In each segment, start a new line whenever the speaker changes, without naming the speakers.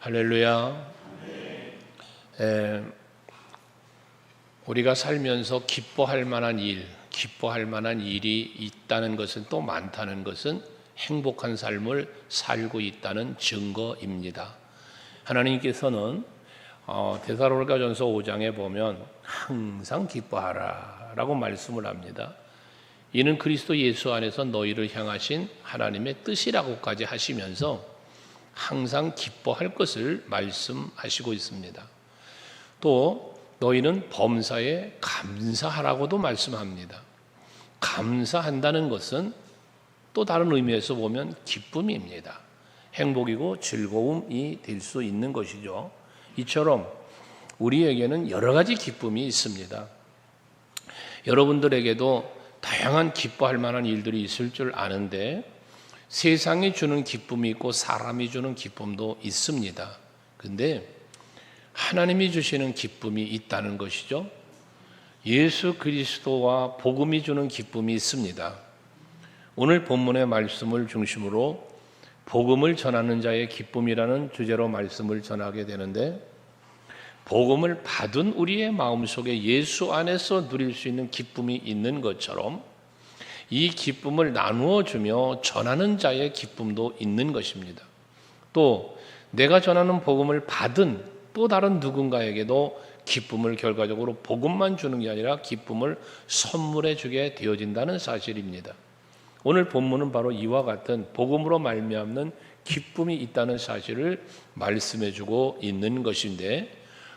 할렐루야. 우리가 살면서 기뻐할 만한 일이 있다는 것은, 또 많다는 것은 행복한 삶을 살고 있다는 증거입니다. 하나님께서는 데살로니가전서 5장에 보면 항상 기뻐하라 라고 말씀을 합니다. 이는 그리스도 예수 안에서 너희를 향하신 하나님의 뜻이라고까지 하시면서 항상 기뻐할 것을 말씀하시고 있습니다. 또 너희는 범사에 감사하라고도 말씀합니다. 감사한다는 것은 또 다른 의미에서 보면 기쁨입니다. 행복이고 즐거움이 될 수 있는 것이죠. 이처럼 우리에게는 여러 가지 기쁨이 있습니다. 여러분들에게도 다양한 기뻐할 만한 일들이 있을 줄 아는데, 세상이 주는 기쁨이 있고 사람이 주는 기쁨도 있습니다. 근데 하나님이 주시는 기쁨이 있다는 것이죠. 예수 그리스도와 복음이 주는 기쁨이 있습니다. 오늘 본문의 말씀을 중심으로 복음을 전하는 자의 기쁨이라는 주제로 말씀을 전하게 되는데, 복음을 받은 우리의 마음속에 예수 안에서 누릴 수 있는 기쁨이 있는 것처럼 이 기쁨을 나누어 주며 전하는 자의 기쁨도 있는 것입니다. 또 내가 전하는 복음을 받은 또 다른 누군가에게도 기쁨을, 결과적으로 복음만 주는 게 아니라 기쁨을 선물해 주게 되어진다는 사실입니다. 오늘 본문은 바로 이와 같은 복음으로 말미암는 기쁨이 있다는 사실을 말씀해 주고 있는 것인데,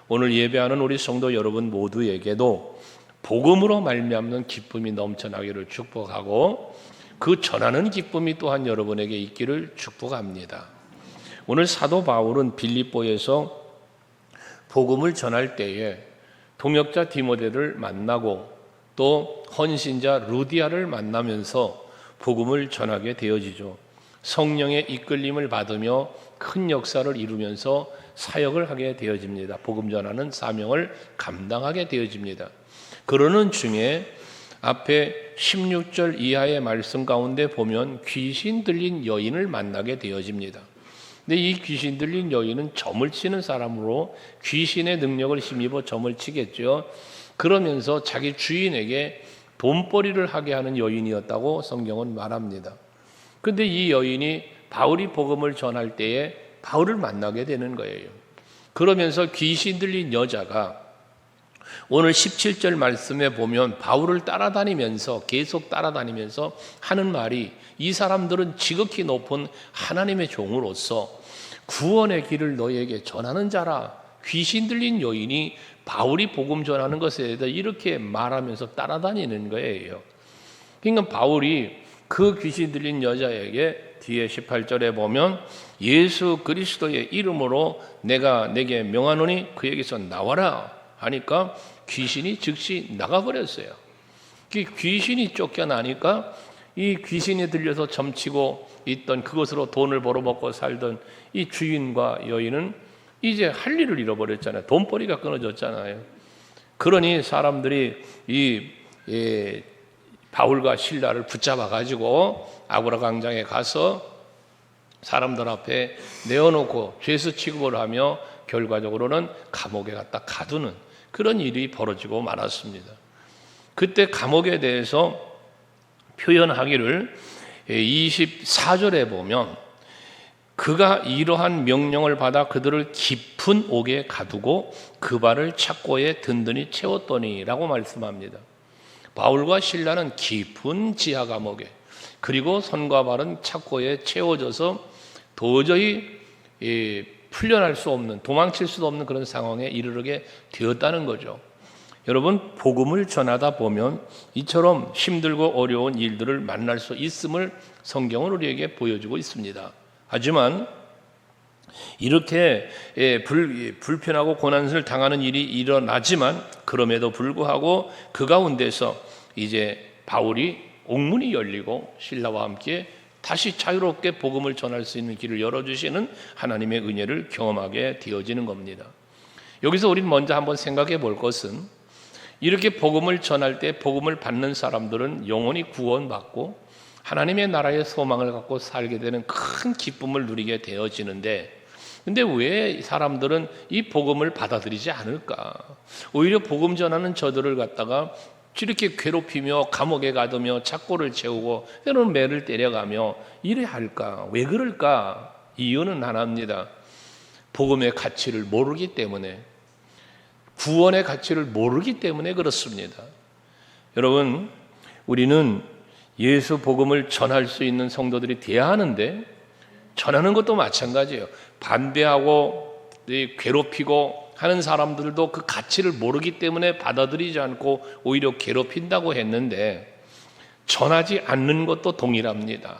오늘 예배하는 우리 성도 여러분 모두에게도 복음으로 말미암는 기쁨이 넘쳐나기를 축복하고, 그 전하는 기쁨이 또한 여러분에게 있기를 축복합니다. 오늘 사도 바울은 빌립보에서 복음을 전할 때에 동역자 디모데를 만나고 또 헌신자 루디아를 만나면서 복음을 전하게 되어지죠. 성령의 이끌림을 받으며 큰 역사를 이루면서 사역을 하게 되어집니다. 복음 전하는 사명을 감당하게 되어집니다. 그러는 중에 앞에 16절 이하의 말씀 가운데 보면 귀신 들린 여인을 만나게 되어집니다. 근데 이 귀신 들린 여인은 점을 치는 사람으로 귀신의 능력을 힘입어 점을 치겠죠. 그러면서 자기 주인에게 돈벌이를 하게 하는 여인이었다고 성경은 말합니다. 그런데 이 여인이 바울이 복음을 전할 때에 바울을 만나게 되는 거예요. 그러면서 귀신 들린 여자가 오늘 17절 말씀에 보면 바울을 계속 따라다니면서 하는 말이, 이 사람들은 지극히 높은 하나님의 종으로서 구원의 길을 너희에게 전하는 자라. 귀신 들린 여인이 바울이 복음 전하는 것에 대해서 이렇게 말하면서 따라다니는 거예요. 그러니까 바울이 그 귀신 들린 여자에게 뒤에 18절에 보면 예수 그리스도의 이름으로 내가 내게 명하노니 그에게서 나와라 하니까 귀신이 즉시 나가버렸어요. 귀신이 쫓겨나니까 이 귀신이 들려서 점치고 있던 그것으로 돈을 벌어먹고 살던 이 주인과 여인은 이제 할 일을 잃어버렸잖아요. 돈벌이가 끊어졌잖아요. 그러니 사람들이 이 바울과 실라를 붙잡아가지고 아고라 광장에 가서 사람들 앞에 내어놓고 죄수 취급을 하며 결과적으로는 감옥에 갖다 가두는 그런 일이 벌어지고 말았습니다. 그때 감옥에 대해서 표현하기를 24절에 보면 그가 이러한 명령을 받아 그들을 깊은 옥에 가두고 그 발을 착고에 든든히 채웠더니 라고 말씀합니다. 바울과 실라는 깊은 지하 감옥에, 그리고 손과 발은 착고에 채워져서 도저히 풀려날 수 없는, 도망칠 수도 없는 그런 상황에 이르게 되었다는 거죠. 여러분, 복음을 전하다 보면 이처럼 힘들고 어려운 일들을 만날 수 있음을 성경은 우리에게 보여주고 있습니다. 하지만 이렇게 불편하고 고난을 당하는 일이 일어나지만 그럼에도 불구하고 그 가운데서 이제 바울이 옥문이 열리고 실라와 함께 다시 자유롭게 복음을 전할 수 있는 길을 열어주시는 하나님의 은혜를 경험하게 되어지는 겁니다. 여기서 우리는 먼저 한번 생각해 볼 것은, 이렇게 복음을 전할 때 복음을 받는 사람들은 영원히 구원받고 하나님의 나라의 소망을 갖고 살게 되는 큰 기쁨을 누리게 되어지는데, 근데 왜 사람들은 이 복음을 받아들이지 않을까? 오히려 복음 전하는 저들을 갖다가 이렇게 괴롭히며 감옥에 가두며 착고를 채우고 때로는 매를 때려가며 이래 할까? 왜 그럴까? 이유는 하나입니다. 복음의 가치를 모르기 때문에, 구원의 가치를 모르기 때문에 그렇습니다. 여러분, 우리는 예수 복음을 전할 수 있는 성도들이 되어야 하는데, 전하는 것도 마찬가지예요. 반대하고 괴롭히고 하는 사람들도 그 가치를 모르기 때문에 받아들이지 않고 오히려 괴롭힌다고 했는데, 전하지 않는 것도 동일합니다.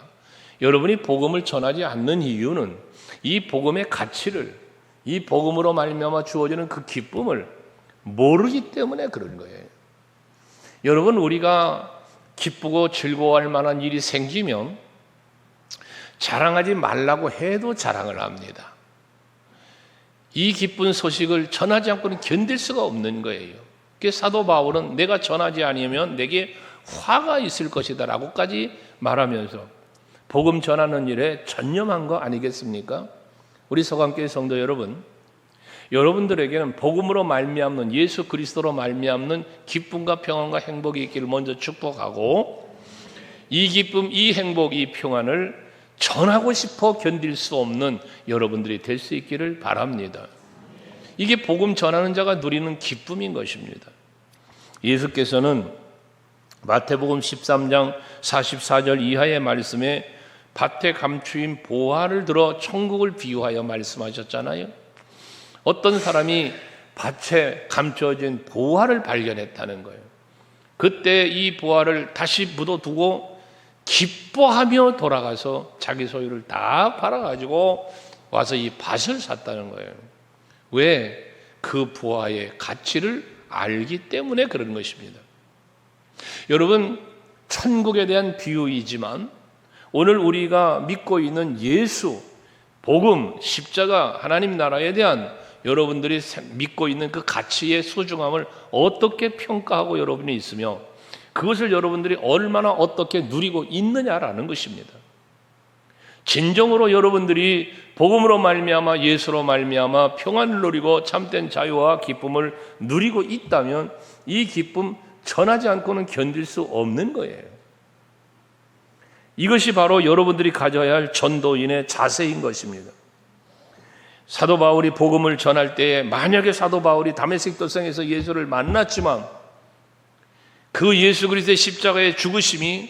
여러분이 복음을 전하지 않는 이유는 이 복음의 가치를, 이 복음으로 말미암아 주어지는 그 기쁨을 모르기 때문에 그런 거예요. 여러분, 우리가 기쁘고 즐거워할 만한 일이 생기면 자랑하지 말라고 해도 자랑을 합니다. 이 기쁜 소식을 전하지 않고는 견딜 수가 없는 거예요. 그래서 사도 바울은 내가 전하지 않으면 내게 화가 있을 것이다 라고까지 말하면서 복음 전하는 일에 전념한 거 아니겠습니까? 우리 서강교회 성도 여러분, 여러분들에게는 복음으로 말미암는, 예수 그리스도로 말미암는 기쁨과 평안과 행복이 있기를 먼저 축복하고, 이 기쁨, 이 행복, 이 평안을 전하고 싶어 견딜 수 없는 여러분들이 될 수 있기를 바랍니다. 이게 복음 전하는 자가 누리는 기쁨인 것입니다. 예수께서는 마태복음 13장 44절 이하의 말씀에 밭에 감추인 보화를 들어 천국을 비유하여 말씀하셨잖아요. 어떤 사람이 밭에 감춰진 보화를 발견했다는 거예요. 그때 이 보화를 다시 묻어두고 기뻐하며 돌아가서 자기 소유를 다 팔아가지고 와서 이 밭을 샀다는 거예요. 왜? 그 보화의 가치를 알기 때문에 그런 것입니다. 여러분, 천국에 대한 비유이지만 오늘 우리가 믿고 있는 예수, 복음, 십자가, 하나님 나라에 대한 여러분들이 믿고 있는 그 가치의 소중함을 어떻게 평가하고 여러분이 있으며 그것을 여러분들이 얼마나 어떻게 누리고 있느냐라는 것입니다. 진정으로 여러분들이 복음으로 말미암아 예수로 말미암아 평안을 누리고 참된 자유와 기쁨을 누리고 있다면 이 기쁨 전하지 않고는 견딜 수 없는 거예요. 이것이 바로 여러분들이 가져야 할 전도인의 자세인 것입니다. 사도 바울이 복음을 전할 때에 만약에 사도 바울이 다메섹 도성에서 예수를 만났지만 그 예수 그리스도의 십자가의 죽으심이,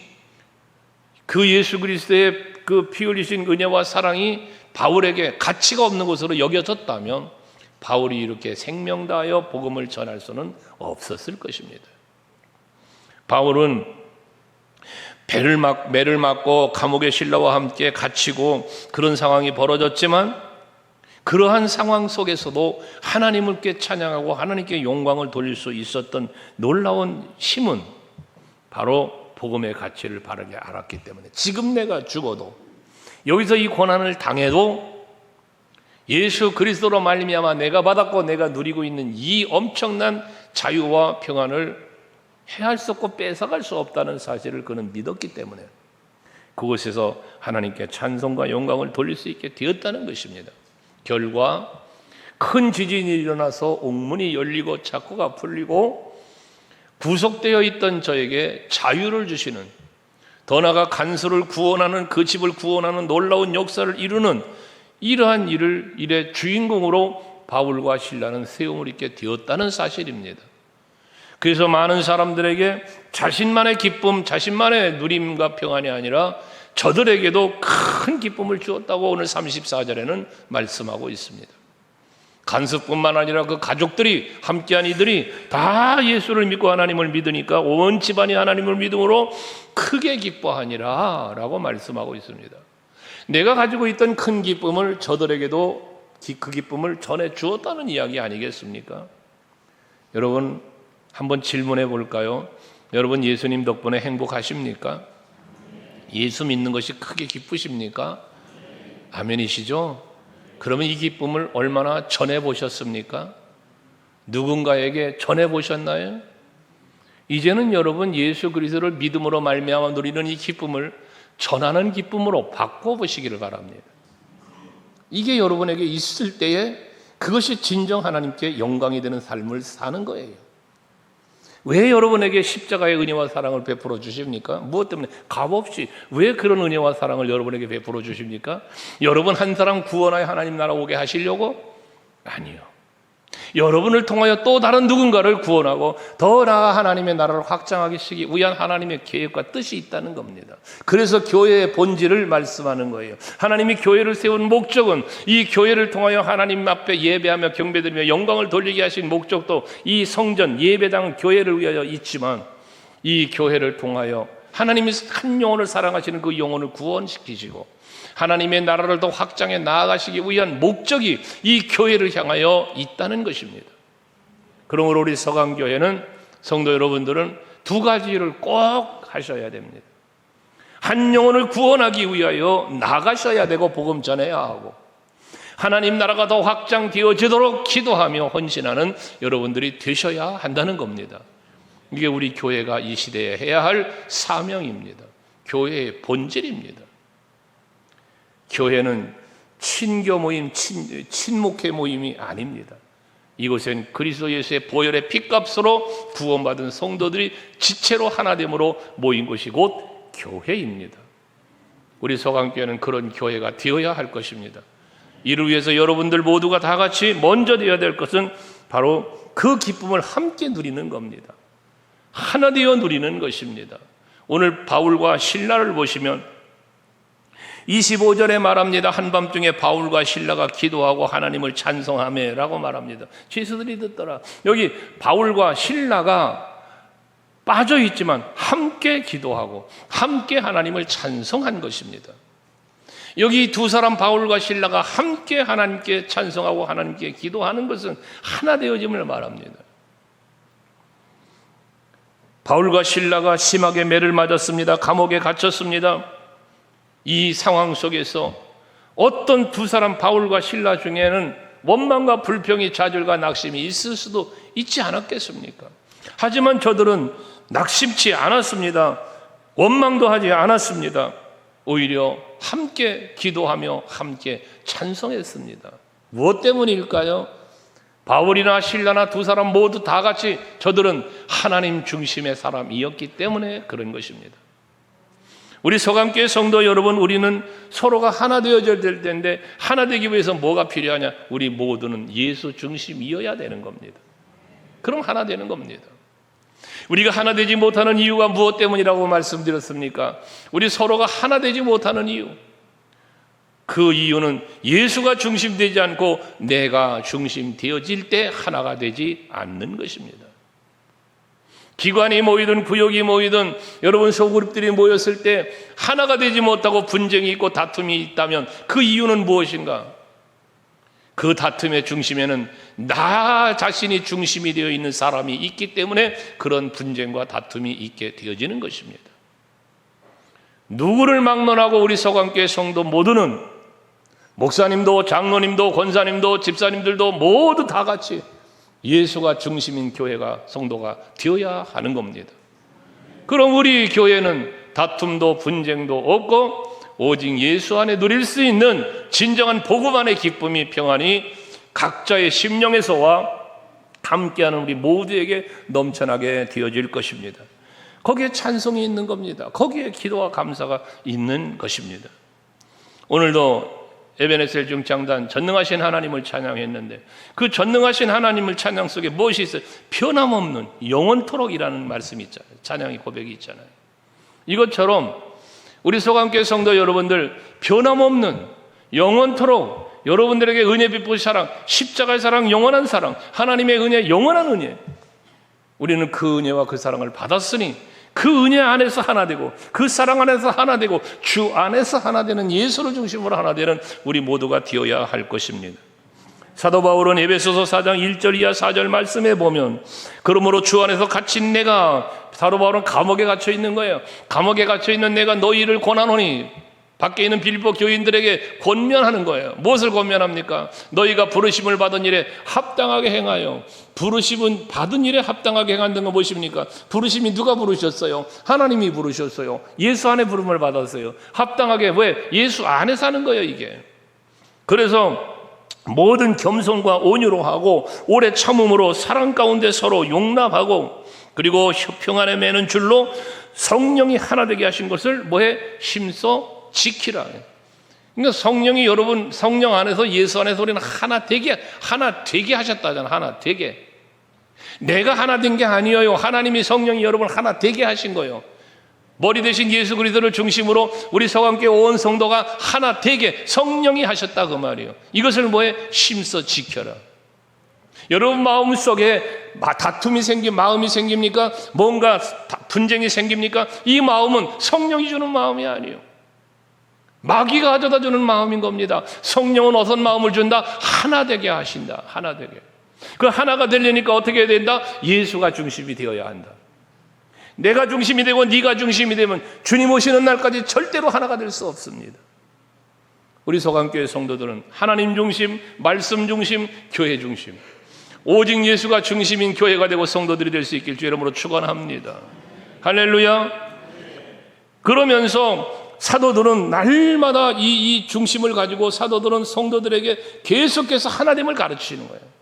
그 예수 그리스도의 그 피 흘리신 은혜와 사랑이 바울에게 가치가 없는 것으로 여겨졌다면 바울이 이렇게 생명 다하여 복음을 전할 수는 없었을 것입니다. 바울은 매를 맞고 감옥의 신라와 함께 갇히고 그런 상황이 벌어졌지만 그러한 상황 속에서도 하나님께 찬양하고 하나님께 영광을 돌릴 수 있었던 놀라운 힘은 바로 복음의 가치를 바르게 알았기 때문에 지금 내가 죽어도, 여기서 이 고난을 당해도 예수 그리스도로 말미암아 내가 받았고 내가 누리고 있는 이 엄청난 자유와 평안을 해할 수 없고 뺏어갈 수 없다는 사실을 그는 믿었기 때문에 그곳에서 하나님께 찬송과 영광을 돌릴 수 있게 되었다는 것입니다. 결과 큰 지진이 일어나서 옥문이 열리고 착고가 풀리고 구속되어 있던 저에게 자유를 주시는, 더 나아가 간수를 구원하는, 그 집을 구원하는 놀라운 역사를 이루는 이러한 일의 주인공으로 바울과 실라는 세움을 입게 되었다는 사실입니다. 그래서 많은 사람들에게 자신만의 기쁨, 자신만의 누림과 평안이 아니라 저들에게도 큰 기쁨을 주었다고 오늘 34절에는 말씀하고 있습니다. 간수뿐만 아니라 그 가족들이, 함께한 이들이 다 예수를 믿고 하나님을 믿으니까 온 집안이 하나님을 믿음으로 크게 기뻐하니라 라고 말씀하고 있습니다. 내가 가지고 있던 큰 기쁨을 저들에게도 그 기쁨을 전해 주었다는 이야기 아니겠습니까? 여러분, 한번 질문해 볼까요? 여러분, 예수님 덕분에 행복하십니까? 예수 믿는 것이 크게 기쁘십니까? 아멘이시죠? 그러면 이 기쁨을 얼마나 전해 보셨습니까? 누군가에게 전해 보셨나요? 이제는 여러분 예수 그리스도를 믿음으로 말미암아 누리는 이 기쁨을 전하는 기쁨으로 바꿔 보시기를 바랍니다. 이게 여러분에게 있을 때에 그것이 진정 하나님께 영광이 되는 삶을 사는 거예요. 왜 여러분에게 십자가의 은혜와 사랑을 베풀어 주십니까? 무엇 때문에? 값없이. 왜 그런 은혜와 사랑을 여러분에게 베풀어 주십니까? 여러분 한 사람 구원하여 하나님 나라 오게 하시려고? 아니요. 여러분을 통하여 또 다른 누군가를 구원하고 더 나아 하나님의 나라를 확장하시기 위한 하나님의 계획과 뜻이 있다는 겁니다. 그래서 교회의 본질을 말씀하는 거예요. 하나님이 교회를 세운 목적은 이 교회를 통하여 하나님 앞에 예배하며 경배드리며 영광을 돌리게 하신 목적도 이 성전, 예배당, 교회를 위하여 있지만 이 교회를 통하여 하나님이 한 영혼을 사랑하시는 그 영혼을 구원시키시고 하나님의 나라를 더 확장해 나아가시기 위한 목적이 이 교회를 향하여 있다는 것입니다. 그러므로 우리 서강교회는 성도 여러분들은 두 가지를 꼭 하셔야 됩니다. 한 영혼을 구원하기 위하여 나가셔야 되고 복음 전해야 하고 하나님 나라가 더 확장되어지도록 기도하며 헌신하는 여러분들이 되셔야 한다는 겁니다. 이게 우리 교회가 이 시대에 해야 할 사명입니다. 교회의 본질입니다. 교회는 친교 모임, 친목회 모임이 아닙니다. 이곳엔 그리스도 예수의 보혈의 피값으로 구원받은 성도들이 지체로 하나됨으로 모인 곳이 곧 교회입니다. 우리 서강교회는 그런 교회가 되어야 할 것입니다. 이를 위해서 여러분들 모두가 다 같이 먼저 되어야 될 것은 바로 그 기쁨을 함께 누리는 겁니다. 하나 되어 누리는 것입니다. 오늘 바울과 실라를 보시면 25절에 말합니다. 한밤중에 바울과 실라가 기도하고 하나님을 찬송하며 라고 말합니다. 죄수들이 듣더라. 여기 바울과 실라가 빠져있지만 함께 기도하고 함께 하나님을 찬송한 것입니다. 여기 두 사람 바울과 실라가 함께 하나님께 찬송하고 하나님께 기도하는 것은 하나 되어짐을 말합니다. 바울과 실라가 심하게 매를 맞았습니다. 감옥에 갇혔습니다. 이 상황 속에서 어떤 두 사람 바울과 실라 중에는 원망과 불평이 좌절과 낙심이 있을 수도 있지 않았겠습니까? 하지만 저들은 낙심치 않았습니다. 원망도 하지 않았습니다. 오히려 함께 기도하며 함께 찬송했습니다. 무엇 때문일까요? 바울이나 실라나 두 사람 모두 다 같이 저들은 하나님 중심의 사람이었기 때문에 그런 것입니다. 우리 서강교회 성도 여러분, 우리는 서로가 하나 되어져야 될 텐데 하나 되기 위해서 뭐가 필요하냐? 우리 모두는 예수 중심이어야 되는 겁니다. 그럼 하나 되는 겁니다. 우리가 하나 되지 못하는 이유가 무엇 때문이라고 말씀드렸습니까? 우리 서로가 하나 되지 못하는 이유, 그 이유는 예수가 중심되지 않고 내가 중심되어질 때 하나가 되지 않는 것입니다. 기관이 모이든 구역이 모이든 여러분 소그룹들이 모였을 때 하나가 되지 못하고 분쟁이 있고 다툼이 있다면 그 이유는 무엇인가? 그 다툼의 중심에는 나 자신이 중심이 되어 있는 사람이 있기 때문에 그런 분쟁과 다툼이 있게 되어지는 것입니다. 누구를 막론하고 우리 서강교회 성도 모두는 목사님도 장로님도 권사님도 집사님들도 모두 다 같이 예수가 중심인 교회가 성도가 되어야 하는 겁니다. 그럼 우리 교회는 다툼도 분쟁도 없고 오직 예수 안에 누릴 수 있는 진정한 복음 안의 기쁨이 평안이 각자의 심령에서와 함께하는 우리 모두에게 넘쳐나게 되어질 것입니다. 거기에 찬송이 있는 겁니다. 거기에 기도와 감사가 있는 것입니다. 오늘도 에베네셀 중창단 전능하신 하나님을 찬양했는데 그 전능하신 하나님을 찬양 속에 무엇이 있어요? 변함없는 영원토록이라는 말씀이 있잖아요. 찬양의 고백이 있잖아요. 이것처럼 우리 서강교회 성도 여러분들 변함없는 영원토록 여러분들에게 은혜 베푸신 사랑, 십자가의 사랑, 영원한 사랑, 하나님의 은혜, 영원한 은혜, 우리는 그 은혜와 그 사랑을 받았으니 그 은혜 안에서 하나 되고 그 사랑 안에서 하나 되고 주 안에서 하나 되는 예수를 중심으로 하나 되는 우리 모두가 되어야 할 것입니다. 사도 바울은 에베소서 4장 1절 이하 4절 말씀에 보면 그러므로 주 안에서 갇힌 내가, 사도 바울은 감옥에 갇혀 있는 거예요. 감옥에 갇혀 있는 내가 너희를 권하노니, 밖에 있는 빌보 교인들에게 권면하는 거예요. 무엇을 권면합니까? 너희가 부르심을 받은 일에 합당하게 행하여. 부르심은 받은 일에 합당하게 행한다는 건 무엇입니까? 부르심이 누가 부르셨어요? 하나님이 부르셨어요. 예수 안에 부름을 받았어요. 합당하게, 왜? 예수 안에 사는 거예요, 이게. 그래서 모든 겸손과 온유로 하고 오래 참음으로 사랑 가운데 서로 용납하고 그리고 협평 안에 매는 줄로 성령이 하나 되게 하신 것을 뭐해? 힘써 지키라. 그러니까 성령이 여러분 성령 안에서 예수 안에서 우리는 하나 되게 하셨다잖아. 하나 되게. 내가 하나 된 게 아니에요. 하나님이 성령이 여러분 하나 되게 하신 거예요. 머리 대신 예수 그리스도를 중심으로 우리 서강교회 온 성도가 하나 되게 성령이 하셨다 그 말이에요. 이것을 뭐해? 힘써 지켜라. 여러분 마음속에 다툼이 마음이 생깁니까? 뭔가 분쟁이 생깁니까? 이 마음은 성령이 주는 마음이 아니에요. 마귀가 가져다 주는 마음인 겁니다. 성령은 어떤 마음을 준다? 하나 되게 하신다. 하나 되게. 그 하나가 되려니까 어떻게 해야 된다? 예수가 중심이 되어야 한다. 내가 중심이 되고 네가 중심이 되면 주님 오시는 날까지 절대로 하나가 될 수 없습니다. 우리 서강교회 성도들은 하나님 중심, 말씀 중심, 교회 중심, 오직 예수가 중심인 교회가 되고 성도들이 될 수 있길 주 이름으로 축원합니다. 할렐루야. 그러면서 사도들은 날마다 이 중심을 가지고 사도들은 성도들에게 계속해서 하나됨을 가르치는 거예요.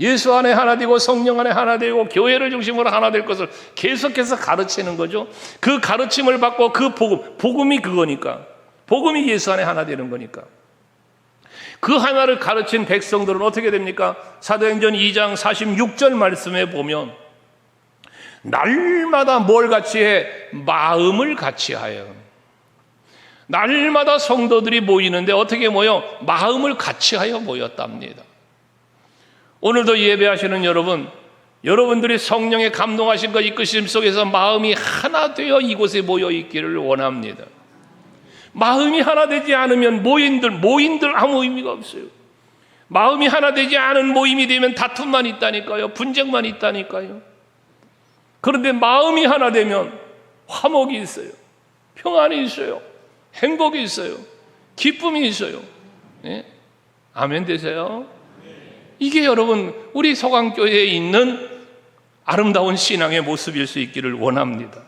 예수 안에 하나 되고 성령 안에 하나 되고 교회를 중심으로 하나 될 것을 계속해서 가르치는 거죠. 그 가르침을 받고 그 복음이 그거니까, 복음이 예수 안에 하나 되는 거니까. 그 하나를 가르친 백성들은 어떻게 됩니까? 사도행전 2장 46절 말씀에 보면 날마다 뭘 같이 해? 마음을 같이 하여. 날마다 성도들이 모이는데 어떻게 모여? 마음을 같이 하여 모였답니다. 오늘도 예배하시는 여러분, 여러분들이 성령의 감동하신 것 이끄심 속에서 마음이 하나 되어 이곳에 모여 있기를 원합니다. 마음이 하나 되지 않으면 모임들 아무 의미가 없어요. 마음이 하나 되지 않은 모임이 되면 다툼만 있다니까요. 분쟁만 있다니까요. 그런데 마음이 하나 되면 화목이 있어요. 평안이 있어요. 행복이 있어요. 기쁨이 있어요. 네? 아멘 되세요. 이게 여러분 우리 서강교회에 있는 아름다운 신앙의 모습일 수 있기를 원합니다.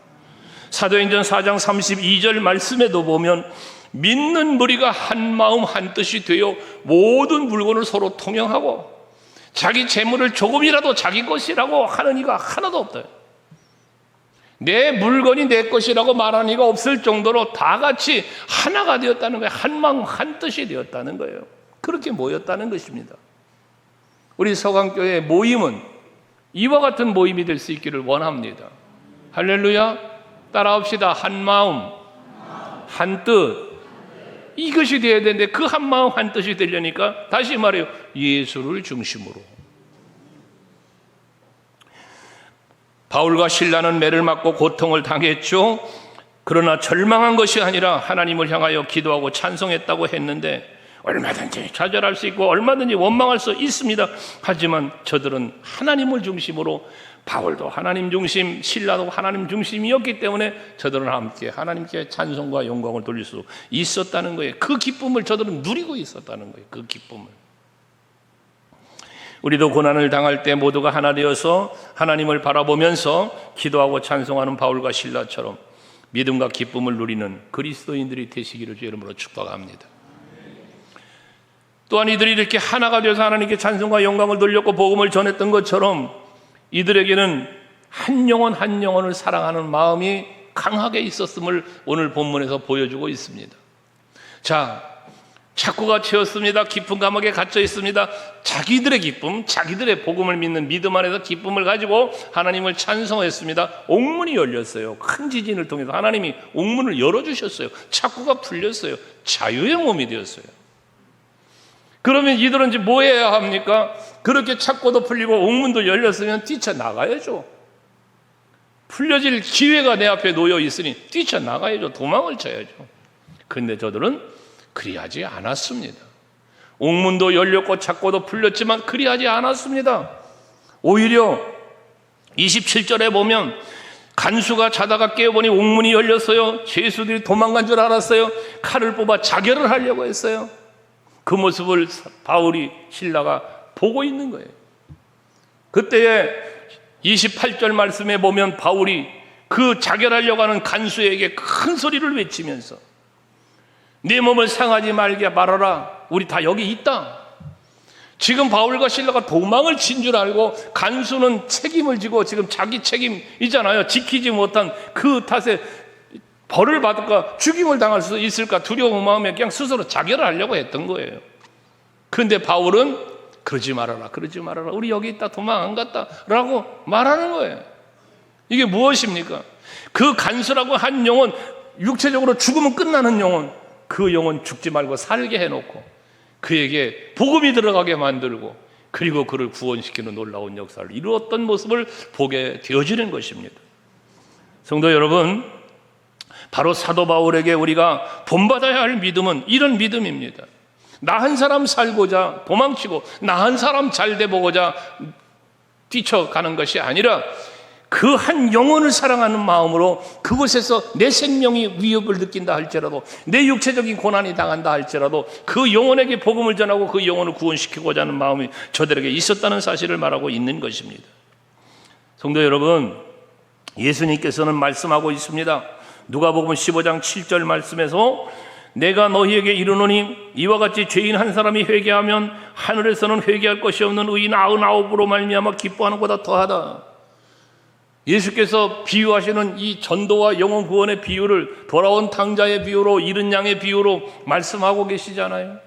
사도행전 4장 32절 말씀에도 보면 믿는 무리가 한 마음 한 뜻이 되어 모든 물건을 서로 통용하고 자기 재물을 조금이라도 자기 것이라고 하는 이가 하나도 없다. 내 물건이 내 것이라고 말하는 이가 없을 정도로 다 같이 하나가 되었다는 거예요. 한 마음 한 뜻이 되었다는 거예요. 그렇게 모였다는 것입니다. 우리 서강교회 모임은 이와 같은 모임이 될 수 있기를 원합니다. 할렐루야. 따라합시다. 한 마음 한 뜻. 이것이 되어야 되는데 그 한 마음 한 뜻이 되려니까 다시 말해요. 예수를 중심으로. 바울과 실라는 매를 맞고 고통을 당했죠. 그러나 절망한 것이 아니라 하나님을 향하여 기도하고 찬송했다고 했는데 얼마든지 좌절할 수 있고 얼마든지 원망할 수 있습니다. 하지만 저들은 하나님을 중심으로, 바울도 하나님 중심, 실라도 하나님 중심이었기 때문에 저들은 함께 하나님께 찬송과 영광을 돌릴 수 있었다는 거예요. 그 기쁨을 저들은 누리고 있었다는 거예요. 그 기쁨을. 우리도 고난을 당할 때 모두가 하나 되어서 하나님을 바라보면서 기도하고 찬송하는 바울과 실라처럼 믿음과 기쁨을 누리는 그리스도인들이 되시기를 주의 이름으로 축복합니다. 또한 이들이 이렇게 하나가 되어서 하나님께 찬송과 영광을 돌렸고 복음을 전했던 것처럼 이들에게는 한 영혼 한 영혼을 사랑하는 마음이 강하게 있었음을 오늘 본문에서 보여주고 있습니다. 자, 착고가 채웠습니다. 깊은 감옥에 갇혀 있습니다. 자기들의 기쁨, 자기들의 복음을 믿는 믿음 안에서 기쁨을 가지고 하나님을 찬송했습니다. 옥문이 열렸어요. 큰 지진을 통해서 하나님이 옥문을 열어주셨어요. 착고가 풀렸어요. 자유의 몸이 되었어요. 그러면 이들은 이제 뭐 해야 합니까? 그렇게 착고도 풀리고 옥문도 열렸으면 뛰쳐나가야죠. 풀려질 기회가 내 앞에 놓여 있으니 뛰쳐나가야죠. 도망을 쳐야죠. 그런데 저들은 그리하지 않았습니다. 옥문도 열렸고 착고도 풀렸지만 그리하지 않았습니다. 오히려 27절에 보면 간수가 자다가 깨어보니 옥문이 열렸어요. 죄수들이 도망간 줄 알았어요. 칼을 뽑아 자결을 하려고 했어요. 그 모습을 바울이 실라가 보고 있는 거예요. 그때에 28절 말씀에 보면 바울이 그 자결하려고 하는 간수에게 큰 소리를 외치면서 내 몸을 상하지 말게 말아라. 우리 다 여기 있다. 지금 바울과 실라가 도망을 친 줄 알고 간수는 책임을 지고 지금 자기 책임이잖아요. 지키지 못한 그 탓에 벌을 받을까 죽임을 당할 수 있을까 두려운 마음에 그냥 스스로 자결을 하려고 했던 거예요. 그런데 바울은 그러지 말아라, 그러지 말아라, 우리 여기 있다, 도망 안 갔다 라고 말하는 거예요. 이게 무엇입니까? 그 간수라고 한 영혼, 육체적으로 죽으면 끝나는 영혼, 그 영혼 죽지 말고 살게 해놓고 그에게 복음이 들어가게 만들고 그리고 그를 구원시키는 놀라운 역사를 이루었던 모습을 보게 되어지는 것입니다. 성도 여러분, 바로 사도 바울에게 우리가 본받아야 할 믿음은 이런 믿음입니다. 나 한 사람 살고자 도망치고 나 한 사람 잘 돼보고자 뛰쳐가는 것이 아니라 그 한 영혼을 사랑하는 마음으로 그곳에서 내 생명이 위협을 느낀다 할지라도 내 육체적인 고난이 당한다 할지라도 그 영혼에게 복음을 전하고 그 영혼을 구원시키고자 하는 마음이 저들에게 있었다는 사실을 말하고 있는 것입니다. 성도 여러분, 예수님께서는 말씀하고 있습니다. 누가복음 15장 7절 말씀에서 내가 너희에게 이르노니 이와 같이 죄인 한 사람이 회개하면 하늘에서는 회개할 것이 없는 의인 99으로 말미암아 기뻐하는 것보다 더하다. 예수께서 비유하시는 이 전도와 영혼 구원의 비유를 돌아온 탕자의 비유로 잃은 양의 비유로 말씀하고 계시잖아요.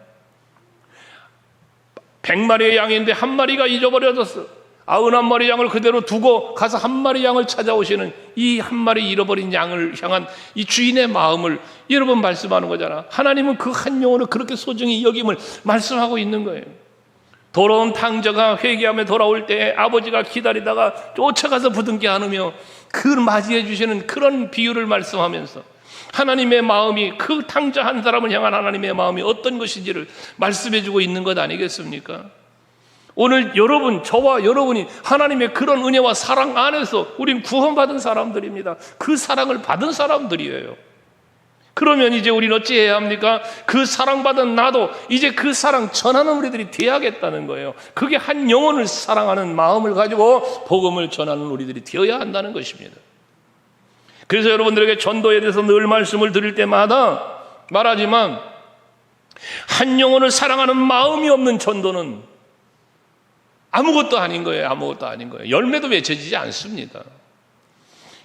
100마리의 양인데 한 마리가 잊어버려졌어. 99마리 양을 그대로 두고 가서 한 마리 양을 찾아오시는 이 한 마리 잃어버린 양을 향한 이 주인의 마음을 여러분 말씀하는 거잖아. 하나님은 그 한 영혼을 그렇게 소중히 여김을 말씀하고 있는 거예요. 돌아온 탕자가 회개하며 돌아올 때 아버지가 기다리다가 쫓아가서 부둥켜 안으며 그를 맞이해 주시는 그런 비유를 말씀하면서 하나님의 마음이 그 탕자 한 사람을 향한 하나님의 마음이 어떤 것인지를 말씀해 주고 있는 것 아니겠습니까? 오늘 여러분, 저와 여러분이 하나님의 그런 은혜와 사랑 안에서 우린 구원받은 사람들입니다. 그 사랑을 받은 사람들이에요. 그러면 이제 우리는 어찌해야 합니까? 그 사랑받은 나도 이제 그 사랑 전하는 우리들이 되어야겠다는 거예요. 그게 한 영혼을 사랑하는 마음을 가지고 복음을 전하는 우리들이 되어야 한다는 것입니다. 그래서 여러분들에게 전도에 대해서 늘 말씀을 드릴 때마다 말하지만 한 영혼을 사랑하는 마음이 없는 전도는 아무것도 아닌 거예요. 아무것도 아닌 거예요. 열매도 맺혀지지 않습니다.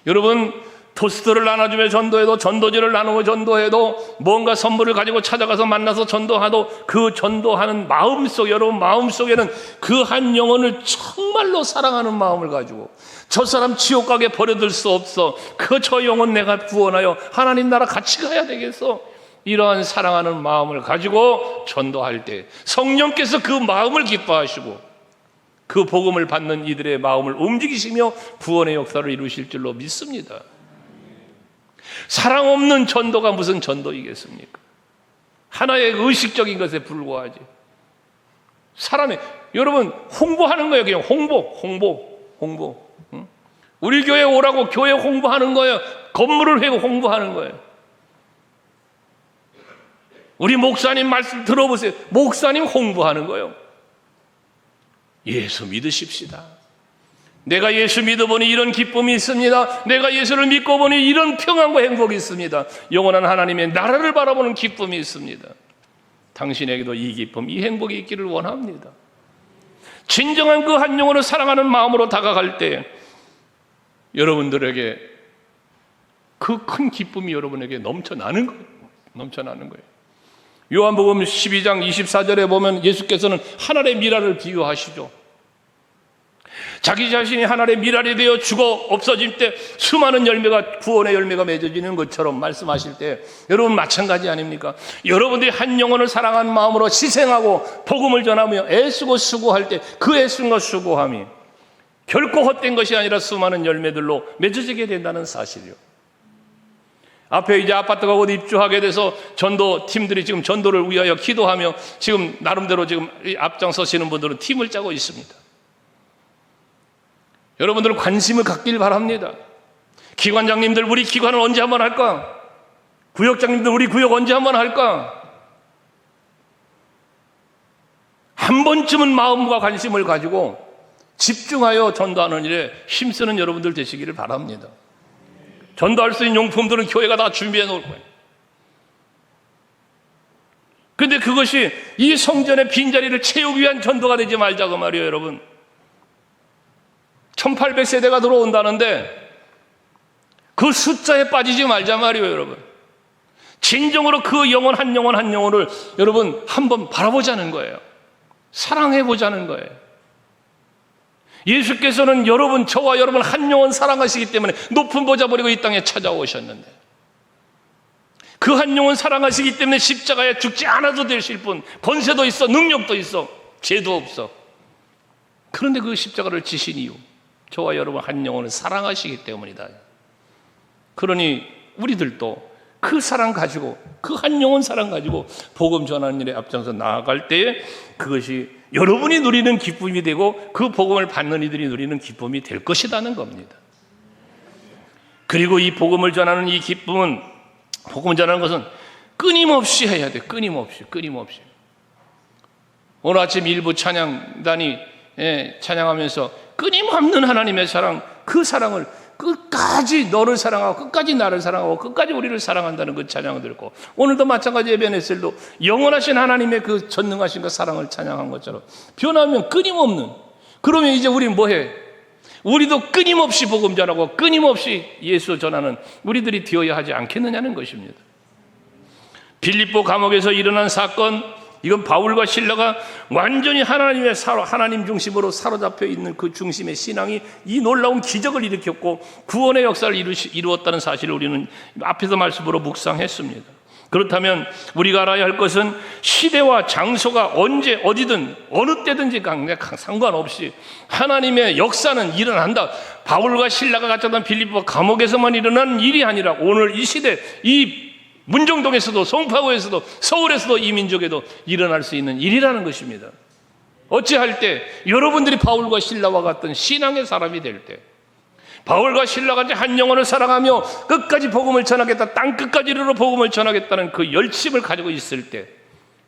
여러분, 토스트를 나눠주며 전도해도, 전도지를 나누고 전도해도, 뭔가 선물을 가지고 찾아가서 만나서 전도하도 그 전도하는 마음속, 여러분 마음속에는 그 한 영혼을 정말로 사랑하는 마음을 가지고 저 사람 지옥 가게 버려둘 수 없어, 저 영혼 내가 구원하여 하나님 나라 같이 가야 되겠어, 이러한 사랑하는 마음을 가지고 전도할 때 성령께서 그 마음을 기뻐하시고 그 복음을 받는 이들의 마음을 움직이시며 구원의 역사를 이루실 줄로 믿습니다. 사랑 없는 전도가 무슨 전도이겠습니까? 하나의 의식적인 것에 불과하지. 여러분 홍보하는 거예요. 그냥 홍보. 응? 우리 교회 오라고 교회 홍보하는 거예요. 건물을 회고 홍보하는 거예요. 우리 목사님 말씀 들어보세요. 목사님 홍보하는 거예요. 예수 믿으십시다. 내가 예수 믿어보니 이런 기쁨이 있습니다. 내가 예수를 믿고 보니 이런 평안과 행복이 있습니다. 영원한 하나님의 나라를 바라보는 기쁨이 있습니다. 당신에게도 이 기쁨, 이 행복이 있기를 원합니다. 진정한 그 한 영혼을 사랑하는 마음으로 다가갈 때 여러분들에게 그 큰 기쁨이 여러분에게 넘쳐나는 거예요. 요한복음 12장 24절에 보면 예수께서는 하늘의 미랄을 비유하시죠. 자기 자신이 하늘의 미랄이 되어 죽어 없어질 때 수많은 열매가, 구원의 열매가 맺어지는 것처럼 말씀하실 때 여러분 마찬가지 아닙니까? 여러분들이 한 영혼을 사랑하는 마음으로 희생하고 복음을 전하며 애쓰고 수고할 때 그 애씀과 수고함이 결코 헛된 것이 아니라 수많은 열매들로 맺어지게 된다는 사실이요. 앞에 이제 아파트가 곧 입주하게 돼서 전도 팀들이 지금 전도를 위하여 기도하며 지금 나름대로 지금 앞장서시는 분들은 팀을 짜고 있습니다. 여러분들 관심을 갖길 바랍니다. 기관장님들 우리 기관을 언제 한번 할까? 구역장님들 우리 구역 언제 한번 할까? 한 번쯤은 마음과 관심을 가지고 집중하여 전도하는 일에 힘쓰는 여러분들 되시기를 바랍니다. 전도할 수 있는 용품들은 교회가 다 준비해 놓을 거예요. 그런데 그것이 이 성전의 빈자리를 채우기 위한 전도가 되지 말자고 말이에요, 여러분. 1800세대가 들어온다는데 그 숫자에 빠지지 말자 말이에요, 여러분. 진정으로 그 영혼 한 영혼 한 영혼을 여러분 한번 바라보자는 거예요. 사랑해보자는 거예요. 예수께서는 여러분, 저와 여러분 한 영혼 사랑하시기 때문에 높은 보좌 버리고 이 땅에 찾아오셨는데, 그 한 영혼 사랑하시기 때문에 십자가에 죽지 않아도 되실 분, 권세도 있어, 능력도 있어, 죄도 없어. 그런데 그 십자가를 지신 이유, 저와 여러분 한 영혼을 사랑하시기 때문이다. 그러니 우리들도 그 사랑 가지고, 그 한 영혼 사랑 가지고 복음 전하는 일에 앞장서 나아갈 때에 그것이 여러분이 누리는 기쁨이 되고 그 복음을 받는 이들이 누리는 기쁨이 될 것이라는 겁니다. 그리고 이 복음을 전하는 이 기쁨은, 복음을 전하는 것은 끊임없이 해야 돼. 끊임없이. 오늘 아침 일부 찬양단이 찬양하면서 끊임없는 하나님의 사랑, 그 사랑을 끝까지 너를 사랑하고 끝까지 나를 사랑하고 끝까지 우리를 사랑한다는 그 찬양을 듣고, 오늘도 마찬가지 에베네셀도 영원하신 하나님의 그 전능하신 그 사랑을 찬양한 것처럼 변하면 끊임없는, 그러면 이제 우리 뭐해? 우리도 끊임없이 복음 전하고 끊임없이 예수 전하는 우리들이 되어야 하지 않겠느냐는 것입니다. 빌립보 감옥에서 일어난 사건, 이건 바울과 실라가 완전히 하나님 중심으로 사로잡혀 있는 그 중심의 신앙이 이 놀라운 기적을 일으켰고 구원의 역사를 이루었다는 사실을 우리는 앞에서 말씀으로 묵상했습니다. 그렇다면 우리가 알아야 할 것은 시대와 장소가 언제 어디든 어느 때든지 상관없이 하나님의 역사는 일어난다. 바울과 실라가 갇혔던 빌립보 감옥에서만 일어난 일이 아니라 오늘 이 시대, 이 문정동에서도, 송파구에서도, 서울에서도, 이 민족에도 일어날 수 있는 일이라는 것입니다. 어찌할 때 여러분들이 바울과 실라와 같은 신앙의 사람이 될 때, 바울과 실라가 한 영혼을 사랑하며 끝까지 복음을 전하겠다, 땅 끝까지 이르러 복음을 전하겠다는 그 열심을 가지고 있을 때,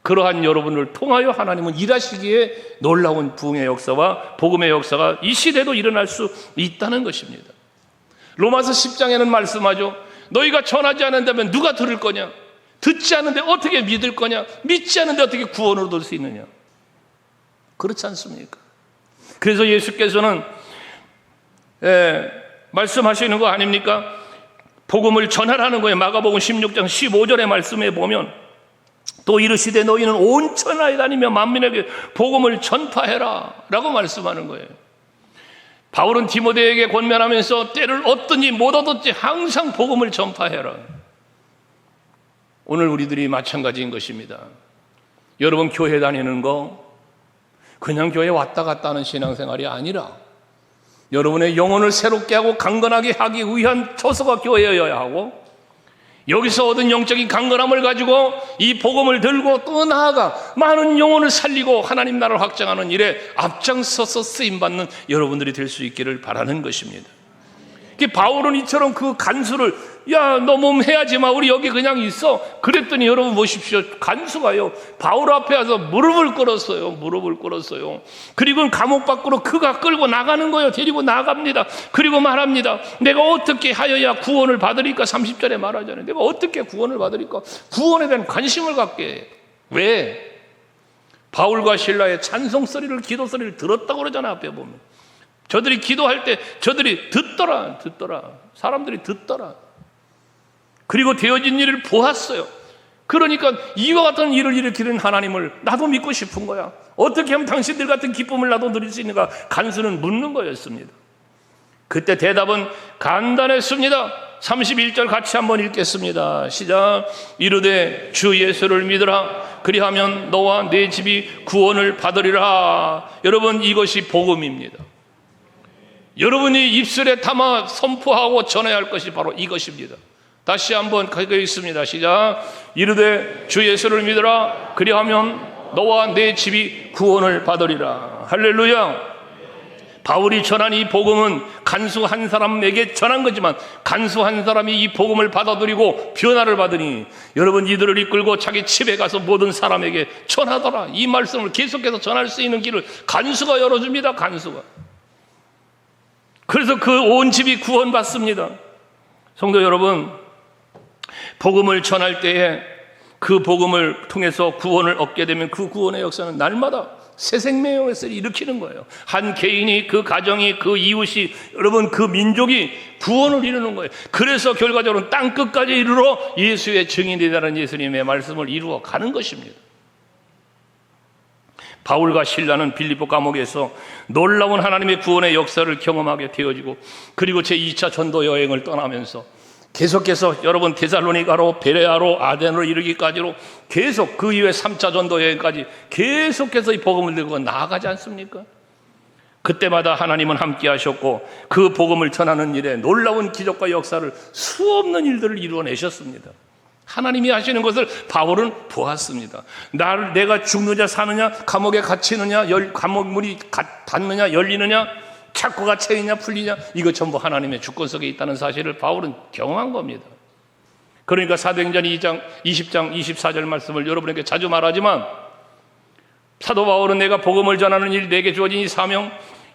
그러한 여러분을 통하여 하나님은 일하시기에 놀라운 부흥의 역사와 복음의 역사가 이 시대도 일어날 수 있다는 것입니다. 로마서 10장에는 말씀하죠. 너희가 전하지 않는다면 누가 들을 거냐? 듣지 않는데 어떻게 믿을 거냐? 믿지 않는데 어떻게 구원을 얻을 수 있느냐? 그렇지 않습니까? 그래서 예수께서는 말씀하시는 거 아닙니까? 복음을 전하라는 거예요. 마가복음 16장 15절의 말씀에 보면 또 이르시되 너희는 온 천하에 다니며 만민에게 복음을 전파해라 라고 말씀하는 거예요. 바울은 디모데에게 권면하면서 때를 얻든지 못 얻었지 항상 복음을 전파해라. 오늘 우리들이 마찬가지인 것입니다. 여러분 교회 다니는 거 그냥 교회 왔다 갔다 하는 신앙생활이 아니라 여러분의 영혼을 새롭게 하고 강건하게 하기 위한 처소가 교회여야 하고, 여기서 얻은 영적인 강건함을 가지고 이 복음을 들고 또 나아가 많은 영혼을 살리고 하나님 나라를 확장하는 일에 앞장서서 쓰임받는 여러분들이 될 수 있기를 바라는 것입니다. 바울은 이처럼 그 간수를, 야, 너 몸 해야지 마, 우리 여기 그냥 있어. 그랬더니 여러분 보십시오. 간수가요, 바울 앞에 와서 무릎을 꿇었어요. 그리고 감옥 밖으로 그가 끌고 나가는 거예요. 데리고 나갑니다. 그리고 말합니다. 내가 어떻게 하여야 구원을 받으리까? 30절에 말하잖아요. 내가 어떻게 구원을 받으리까? 구원에 대한 관심을 갖게 해요. 왜? 바울과 실라의 찬송 소리를, 기도 소리를 들었다고 그러잖아요. 앞에 보면 저들이 기도할 때 저들이 듣더라. 사람들이 듣더라. 그리고 되어진 일을 보았어요. 그러니까 이와 같은 일을 일으키는 하나님을 나도 믿고 싶은 거야. 어떻게 하면 당신들 같은 기쁨을 나도 누릴 수 있는가? 간수는 묻는 거였습니다. 그때 대답은 간단했습니다. 31절 같이 한번 읽겠습니다. 시작. 이르되 주 예수를 믿으라. 그리하면 너와 네 집이 구원을 받으리라. 여러분, 이것이 복음입니다. 여러분이 입술에 담아 선포하고 전해야 할 것이 바로 이것입니다. 다시 한번 가겠습니다. 시작. 이르되 주 예수를 믿으라. 그리하면 너와 내 집이 구원을 받으리라. 할렐루야. 바울이 전한 이 복음은 간수 한 사람에게 전한 거지만 간수 한 사람이 이 복음을 받아들이고 변화를 받으니 여러분 이들을 이끌고 자기 집에 가서 모든 사람에게 전하더라. 이 말씀을 계속해서 전할 수 있는 길을 간수가 열어줍니다. 간수가. 그래서 그 온 집이 구원받습니다. 성도 여러분, 복음을 전할 때에 그 복음을 통해서 구원을 얻게 되면 그 구원의 역사는 날마다 새 생명의 역사를 일으키는 거예요. 한 개인이, 그 가정이, 그 이웃이, 여러분 그 민족이 구원을 이루는 거예요. 그래서 결과적으로는 땅끝까지 이르러 예수의 증인이 되라는 예수님의 말씀을 이루어 가는 것입니다. 바울과 실라는 빌립보 감옥에서 놀라운 하나님의 구원의 역사를 경험하게 되어지고, 그리고 제2차 전도 여행을 떠나면서 계속해서 여러분 데살로니가로, 베레아로, 아덴으로 이르기까지로 계속 그 이후에 3차 전도 여행까지 계속해서 이 복음을 들고 나아가지 않습니까? 그때마다 하나님은 함께 하셨고 그 복음을 전하는 일에 놀라운 기적과 역사를 수없는 일들을 이루어내셨습니다. 하나님이 하시는 것을 바울은 보았습니다. 내가 죽느냐 사느냐, 감옥에 갇히느냐, 감옥문이 닫느냐 열리느냐, 착고가 채이냐 풀리냐, 이거 전부 하나님의 주권 속에 있다는 사실을 바울은 경험한 겁니다. 그러니까 사도행전 2장 20장 24절 말씀을 여러분에게 자주 말하지만, 사도 바울은 내가 복음을 전하는 일, 내게 주어진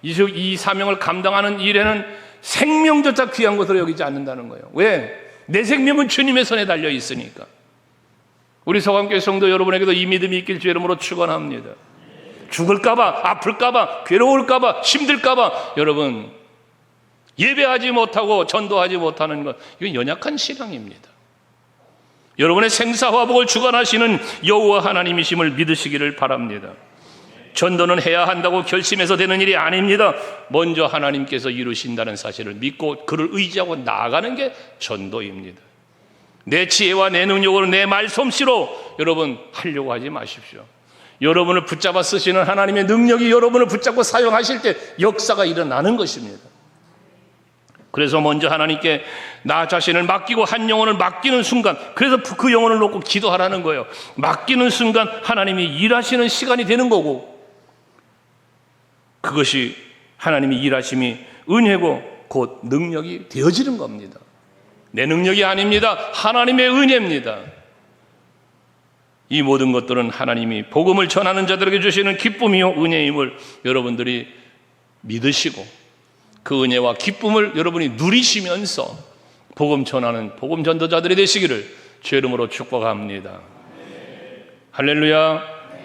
이 사명을 감당하는 일에는 생명조차 귀한 것으로 여기지 않는다는 거예요. 왜? 내 생명은 주님의 손에 달려 있으니까. 우리 서강교회 성도 여러분에게도 이 믿음이 있길 주 이름으로 축원합니다. 죽을까봐, 아플까봐, 괴로울까봐, 힘들까봐 여러분 예배하지 못하고 전도하지 못하는 것, 이건 연약한 신앙입니다. 여러분의 생사화복을 주관하시는 여호와 하나님이심을 믿으시기를 바랍니다. 전도는 해야 한다고 결심해서 되는 일이 아닙니다. 먼저 하나님께서 이루신다는 사실을 믿고 그를 의지하고 나아가는 게 전도입니다. 내 지혜와 내 능력으로, 내 말솜씨로 여러분 하려고 하지 마십시오. 여러분을 붙잡아 쓰시는 하나님의 능력이 여러분을 붙잡고 사용하실 때 역사가 일어나는 것입니다. 그래서 먼저 하나님께 나 자신을 맡기고 한 영혼을 맡기는 순간, 그래서 그 영혼을 놓고 기도하라는 거예요. 맡기는 순간 하나님이 일하시는 시간이 되는 거고, 그것이 하나님이 일하심이 은혜고 곧 능력이 되어지는 겁니다. 내 능력이 아닙니다. 하나님의 은혜입니다. 이 모든 것들은 하나님이 복음을 전하는 자들에게 주시는 기쁨이요 은혜임을 여러분들이 믿으시고 그 은혜와 기쁨을 여러분이 누리시면서 복음 전하는 복음 전도자들이 되시기를 주 이름으로 축복합니다. 할렐루야.